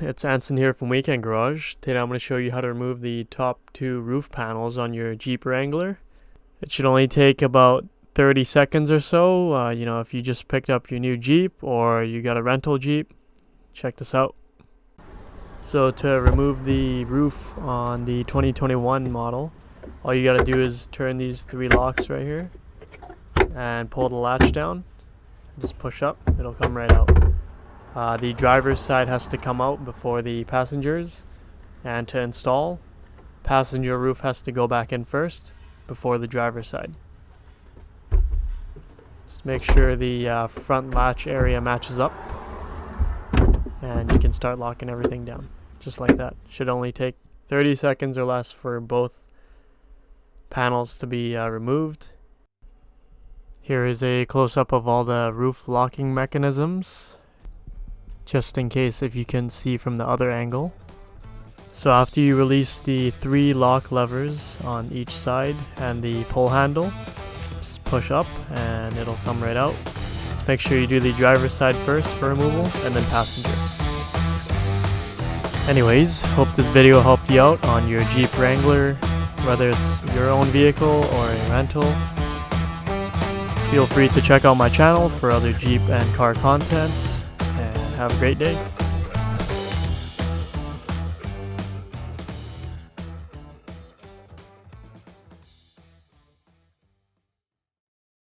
it's Anson here from Weekend Garage. Today I'm going to show you how to remove the top two roof panels on your Jeep Wrangler. It should only take about 30 seconds or so. If you just picked up your new Jeep or you got a rental Jeep, check this out. So to remove the roof on the 2021 model, all you got to do is turn these three locks right here and pull the latch down. Just push up, it'll come right out. The driver's side has to come out before the passengers, and to install, passenger roof has to go back in first before the driver's side. Just make sure the front latch area matches up, and you can start locking everything down just like that. Should only take 30 seconds or less for both panels to be removed. Here is a close-up of all the roof locking mechanisms, just in case if you can see from the other angle. So after you release the three lock levers on each side and the pull handle, just push up and it'll come right out. Just make sure you do the driver's side first for removal and then passenger. Anyways, hope this video helped you out on your Jeep Wrangler, whether it's your own vehicle or a rental. Feel free to check out my channel for other Jeep and car content, and have a great day.